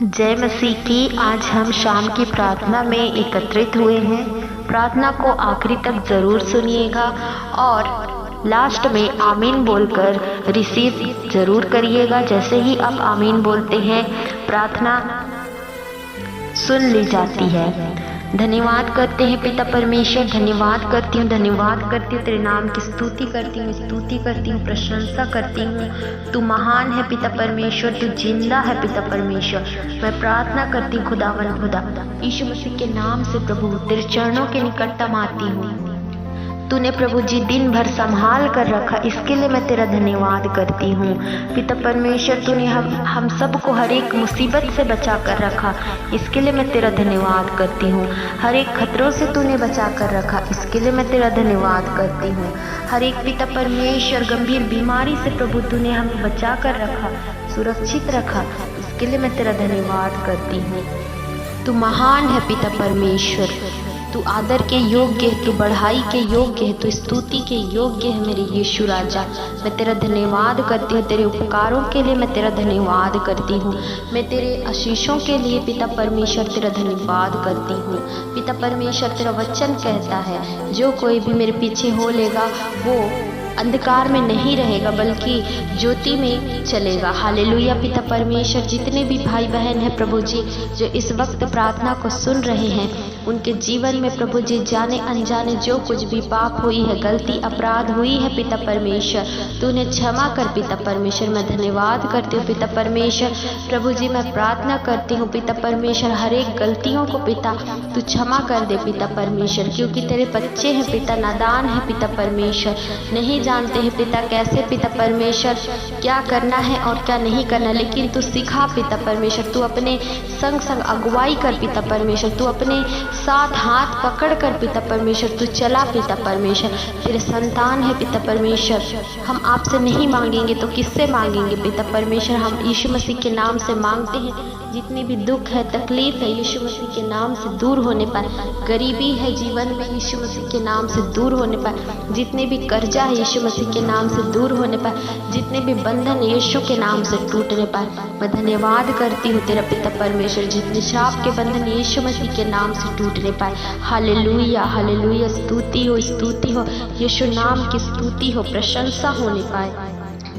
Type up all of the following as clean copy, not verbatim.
जय मसीह की। आज हम शाम की प्रार्थना में एकत्रित हुए हैं। प्रार्थना को आखिरी तक ज़रूर सुनिएगा और लास्ट में आमीन बोलकर रिसीव ज़रूर करिएगा। जैसे ही आप आमीन बोलते हैं प्रार्थना सुन ली जाती है। धन्यवाद करते हैं पिता परमेश्वर, धन्यवाद करती हूँ तेरे नाम की स्तुति करती हूँ, प्रशंसा करती हूँ। तू महान है पिता परमेश्वर, तू जिंदा है पिता परमेश्वर। मैं प्रार्थना करती हूँ खुदा यीशु मसीह के नाम से प्रभु तेरे चरणों के निकटतम आती हूँ। तूने प्रभु जी दिन भर संभाल कर रखा, इसके लिए मैं तेरा धन्यवाद करती हूँ पिता परमेश्वर। तूने हम सबको हर एक मुसीबत से बचा कर रखा, इसके लिए मैं तेरा धन्यवाद करती हूँ। हर एक खतरों से तूने बचा कर रखा, इसके लिए मैं तेरा धन्यवाद करती हूँ। हर एक पिता परमेश्वर गंभीर बीमारी से प्रभु तूने हमें बचा कर रखा, सुरक्षित रखा, इसके लिए मैं तेरा धन्यवाद करती हूँ। तू महान है पिता परमेश्वर, तू आदर के योग्य है, तू बढ़ाई के योग्य है, तू स्तुति के योग्य है मेरे यीशु राजा। मैं तेरा धन्यवाद करती हूँ, तेरे उपकारों के लिए मैं तेरा धन्यवाद करती हूँ। मैं तेरे आशीषों के लिए पिता परमेश्वर तेरा धन्यवाद करती हूँ। पिता परमेश्वर तेरा वचन कहता है जो कोई भी मेरे पीछे हो लेगा वो अंधकार में नहीं रहेगा बल्कि ज्योति में चलेगा। हालेलुया पिता परमेश्वर। जितने भी भाई बहन हैं प्रभु जी जो इस वक्त प्रार्थना को सुन रहे हैं, उनके जीवन में प्रभु जी जाने अनजाने जो कुछ भी पाप हुई है, गलती अपराध हुई है पिता परमेश्वर, तू उन्हें क्षमा कर पिता परमेश्वर। मैं धन्यवाद करती हूँ पिता परमेश्वर। प्रभु जी मैं प्रार्थना करती हूँ पिता परमेश्वर, हर एक गलतियों को पिता तू क्षमा कर दे पिता परमेश्वर, क्योंकि तेरे बच्चे हैं पिता, नादान है पिता परमेश्वर, नहीं जानते हैं पिता कैसे पिता परमेश्वर क्या करना है और क्या नहीं करना, लेकिन तू सिखा पिता परमेश्वर। तू अपने संग संग अगुवाई कर पिता परमेश्वर, तू अपने साथ हाथ पकड़ कर पिता परमेश्वर तू चला पिता परमेश्वर। तेरे संतान है पिता परमेश्वर, हम आपसे नहीं मांगेंगे तो किससे मांगेंगे पिता परमेश्वर। हम यीशु मसीह के नाम से मांगते हैं। जितनी भी दुख है, तकलीफ है, यीशु मसीह के नाम से दूर होने पाए। गरीबी है जीवन में, यीशु मसीह के नाम से दूर होने पाए। जितने भी कर्जा है यीशु मसीह के नाम से दूर होने पाए। जितने भी बंधन यीशु के नाम से टूटने पाए। मैं धन्यवाद करती हूँ तेरा पिता परमेश्वर, जितने श्राप के बंधन यीशु मसीह के नाम से टूटने पाए। Hallelujah hallelujah. स्तुति हो यीशु नाम की स्तुति हो, प्रशंसा होने पाए।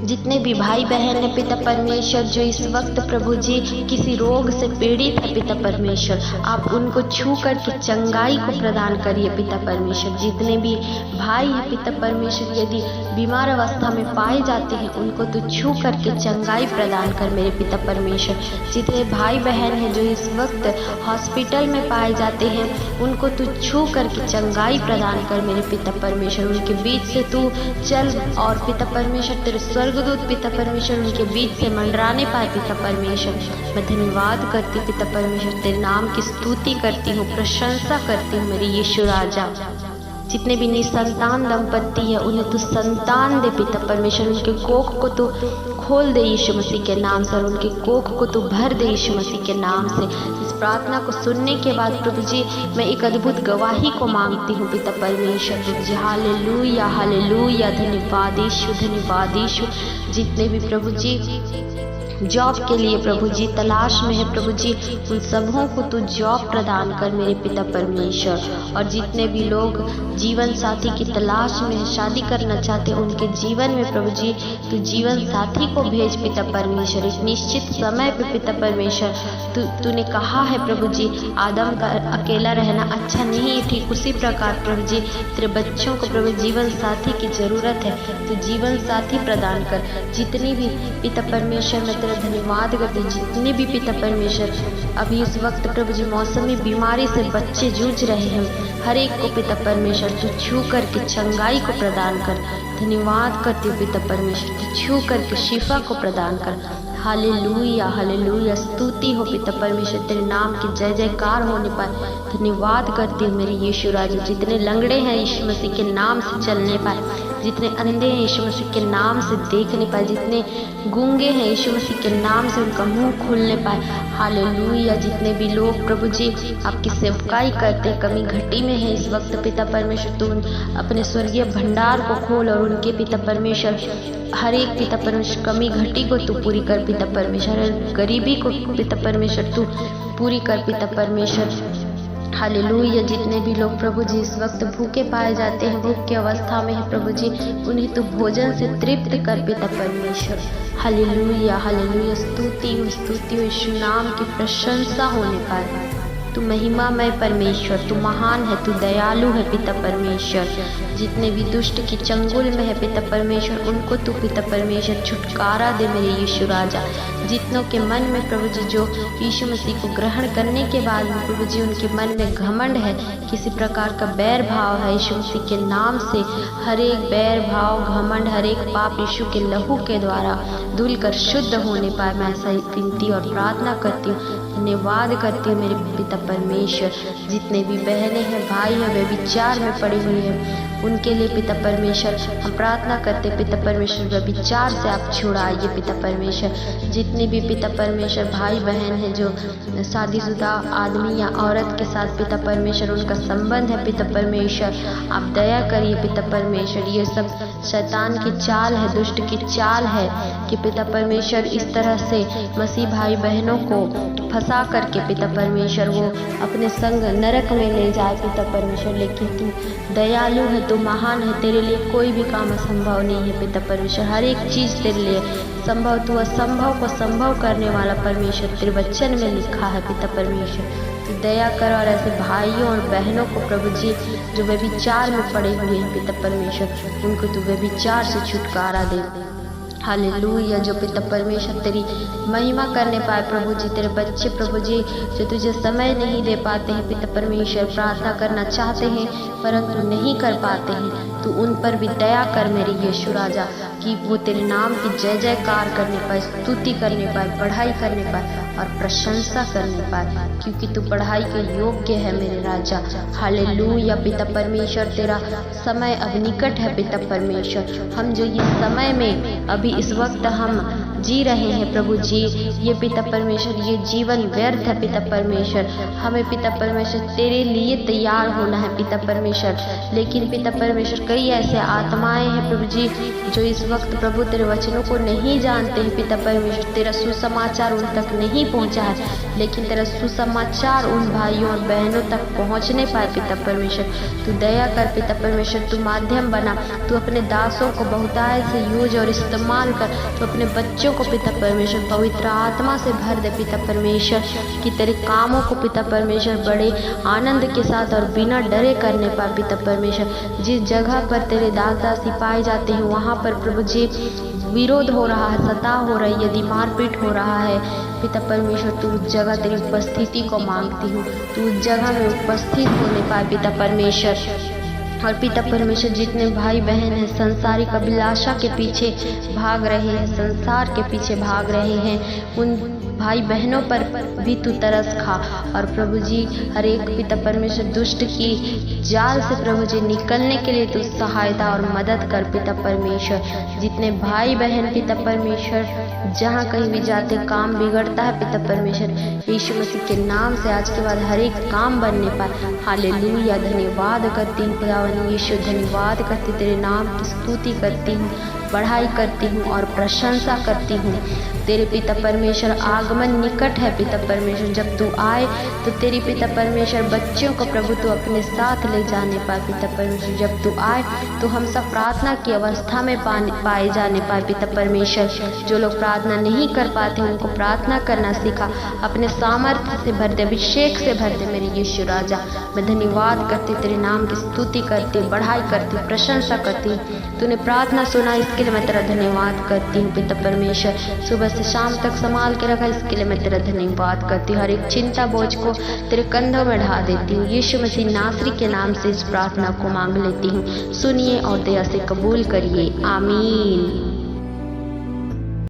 जितने भी भाई बहन हैं पिता परमेश्वर जो इस वक्त प्रभु जी किसी रोग से पीड़ित है पिता परमेश्वर, आप उनको छू कर के चंगाई को प्रदान करिए पिता परमेश्वर। जितने भी भाई हैं पिता परमेश्वर यदि बीमार अवस्था में पाए जाते हैं, उनको तो छू कर के चंगाई प्रदान कर मेरे पिता परमेश्वर। जितने भाई बहन हैं जो इस वक्त हॉस्पिटल में पाए जाते हैं, उनको तू छू कर के चंगाई प्रदान कर मेरे पिता परमेश्वर। उनके बीच से तू चल और पिता परमेश्वर तेरे स्वर्गदूत पिता परमेश्वर उनके बीच से मंडराने पाए पिता परमेश्वर। मैं धन्यवाद करती पिता परमेश्वर, तेरे नाम की स्तुति करती हूँ, प्रशंसा करती हूँ मेरे यीशु राजा। जितने भी निसंतान दंपत्ति है उन्हें तू संतान दे पिता परमेश्वर। उनके कोख को तू खोल दे यीशु मसीह के नाम से और उनके कोख को तू भर दे यीशु मसीह के नाम से। इस प्रार्थना को सुनने के बाद प्रभु जी मैं एक अद्भुत गवाही को मांगती हूँ पिता परमेश्वर। प्रभु जी हालेलुया हालेलुया। धन्यवाद यीशु। जितने भी प्रभु जी जॉब के लिए प्रभु जी तलाश में है प्रभु जी, उन सबों को तू जॉब प्रदान कर मेरे पिता परमेश्वर। और जितने भी लोग जीवन साथी की तलाश में है, शादी करना चाहते हैं, उनके जीवन में प्रभु जी तू जीवन साथी को भेज पिता परमेश्वर। एक निश्चित समय पे पिता परमेश्वर तूने कहा है प्रभु जी आदम का अकेला रहना अच्छा नहीं, ठीक उसी प्रकार प्रभु जी तेरे बच्चों को प्रभु जीवन साथी की जरूरत है, तो जीवन साथी प्रदान कर। जितनी भी पिता परमेश्वर मैं धन्यवाद करते, जितने भी पिता परमेश्वर अभी इस वक्त प्रभु जी मौसमी बीमारी से बच्चे जूझ रहे हैं, हर एक को पिता परमेश्वर तू छू करके चंगाई को प्रदान कर। धन्यवाद करती हूँ पिता परमेश्वर, तू छू करके शिफा को प्रदान कर। Hallelujah hallelujah. स्तुति हो पिता परमेश्वर, तेरे नाम की जय जयकार होने पर धन्यवाद करती हूँ मेरे यीशु राजा। जितने लंगड़े हैं यीशु मसीह के नाम से चलने पाए, जितने अंधे हैं यीशु मसीह के नाम से देखने पाए, जितने गूंगे हैं यीशु मसीह के नाम से उनका मुंह खुलने पाए। हालेलुया। जितने भी लोग प्रभु जी आपकी सेवकाई करते कमी घटी में है इस वक्त पिता परमेश्वर, तू अपने स्वर्गीय भंडार को खोल और उनके पिता परमेश्वर हर एक पिता परमेश्वर कमी घटी को तू पूरी कर पिता परमेश्वर, गरीबी को पिता परमेश्वर तू पूरी कर पिता परमेश्वर। हालेलुया। जितने भी लोग प्रभु जी इस वक्त भूखे पाए जाते हैं, भूख की अवस्था में है प्रभु जी, उन्हें तू भोजन से तृप्त कर पिता परमेश्वर। Hallelujah hallelujah. स्तुति हो यीशु नाम की प्रशंसा होने पाए। तू महिमामय परमेश्वर, तू महान है, तू दयालु है पिता परमेश्वर। जितने भी दुष्ट की चंगुल में है पिता परमेश्वर, उनको तू पिता परमेश्वर छुटकारा दे मेरे यीशु राजा। जितनों के मन में प्रभु जी जो यीशु मसीह को ग्रहण करने के बाद में प्रभु जी उनके मन में घमंड है, किसी प्रकार का बैर भाव है, यीशु मसीह के नाम से हर एक बैर भाव घमंड हर एक पाप यीशु के लहू के द्वारा धुल कर शुद्ध होने पाए। मैं ऐसा विनती और प्रार्थना करती हूँ, धन्यवाद करती हूँ मेरे पिता परमेश्वर। जितने भी बहनें हैं भाई हैं वे विचार में पड़ी हुई हैं, उनके लिए पिता परमेश्वर हम प्रार्थना करते पिता परमेश्वर, वे विचार से आप छुड़ाइए पिता परमेश्वर। जितने भी पिता परमेश्वर भाई बहन हैं जो शादीशुदा आदमी या औरत के साथ पिता परमेश्वर उनका संबंध है पिता परमेश्वर, आप दया करिए पिता परमेश्वर। ये सब शैतान की चाल है, दुष्ट की चाल है कि पिता परमेश्वर इस तरह से मसीह भाई बहनों को फंसा करके पिता परमेश्वर वो अपने संग नरक में ले जाए पिता परमेश्वर। लेकिन तू दयालु है, तू महान है, तेरे लिए कोई भी काम असंभव नहीं है पिता परमेश्वर। हर एक चीज़ तेरे लिए संभव, तू असंभव को संभव करने वाला परमेश्वर तेरे वचन में लिखा है पिता परमेश्वर। तू दया कर और ऐसे भाइयों और बहनों को प्रभु जी जो वे विचार में पड़े हुए हैं पिता परमेश्वर, उनको तू वे विचार से छुटकारा दे। हालेलुया। जो पिता परमेश्वर तेरी महिमा करने पाए प्रभु जी, तेरे बच्चे प्रभु जी जो तुझे समय नहीं दे पाते हैं पिता परमेश्वर, प्रार्थना करना चाहते हैं परंतु नहीं कर पाते हैं, तू उन पर भी दया कर मेरे यीशु राजा, कि वो तेरे नाम की जय जयकार करने पाए, स्तुति करने पाए, पढ़ाई करने पाए और प्रशंसा करने पाए, क्योंकि तू पढ़ाई के योग्य है मेरे राजा। हालेलुया। पिता परमेश्वर तेरा समय अब निकट है पिता परमेश्वर। हम जो इस समय में अभी इस वक्त हम जी रहे हैं प्रभु जी, ये पिता परमेश्वर ये जीवन व्यर्थ है पिता परमेश्वर। हमें पिता परमेश्वर तेरे लिए तैयार होना है पिता परमेश्वर। लेकिन पिता परमेश्वर कई ऐसे आत्माएं हैं प्रभु जी जो इस वक्त प्रभु तेरे वचनों को नहीं जानते हैं पिता परमेश्वर, तेरा सुसमाचार उन तक नहीं पहुंचा है, लेकिन तेरा सुसमाचार उन भाइयों और बहनों तक पहुंचने पाए पिता परमेश्वर। तू दया कर पिता परमेश्वर, तू माध्यम बना, तू अपने दासों को बहुतायत से यूज और इस्तेमाल कर, तू अपने बच्चों को पिता परमेश्वर पवित्र आत्मा से भर दे पिता परमेश्वर, कि तेरे कामों को पिता परमेश्वर बड़े आनंद के साथ और बिना डरे करने पाए पिता परमेश्वर। जिस जगह पर तेरे दास दासी पाए जाते हैं वहाँ पर प्रभु जी विरोध हो रहा है, सताव हो रही है, यदि मारपीट हो रहा है पिता परमेश्वर, तू उस जगह तेरी उपस्थिति को मांगती हूँ, तू उस जगह में उपस्थित होने पाए पिता परमेश्वर। और पिता परमेश्वर जितने भाई बहन हैं संसारिक अभिलाषा के पीछे भाग रहे हैं, संसार के पीछे भाग रहे हैं, उन भाई बहनों पर भी तू तरस खा। और प्रभु जी हर एक पिता परमेश्वर दुष्ट की जाल से प्रभु जी निकलने के लिए तू सहायता और मदद कर पिता परमेश्वर। जितने भाई बहन पिता परमेश्वर जहाँ कहीं भी जाते काम बिगड़ता है पिता परमेश्वर, यीशु मसीह के नाम से आज के बाद हर एक काम बनने पाए। हालेलुया। धन्यवाद करती हूँ खुदावन यीशु, धन्यवाद करती, तेरे नाम की स्तुति करती हूँ, पढ़ाई करती हूँ और प्रशंसा करती हूँ। तेरे पिता परमेश्वर आगमन निकट है पिता परमेश्वर, जब तू आए तो तेरी पिता परमेश्वर बच्चों को प्रभु तू अपने साथ ले जाने पाए पिता परमेश्वर। जब तू आए तो हम सब प्रार्थना की अवस्था में पाए जाने पाए पिता परमेश्वर। जो लोग प्रार्थना नहीं कर पाते उनको प्रार्थना करना सीखा, अपने सामर्थ्य से भर दे, अभिषेक से भर दे मेरे यीशु राजा। मैं धन्यवाद करती, तेरे नाम की स्तुति करती, बढ़ाई करती, प्रशंसा करती। तूने प्रार्थना सुना इसके लिए मैं तेरा धन्यवाद करती हूँ पिता परमेश्वर। सुबह से शाम तक संभाल के रखा इसके लिए मैं तेरा धन्यवाद करती हूँ। हर एक चिंता बोझ को तेरे कंधों में ढा देती हूँ। यीशु मसीह नासरी के नाम से इस प्रार्थना को मांग लेती हूँ। सुनिए और दया से कबूल करिए। आमीन।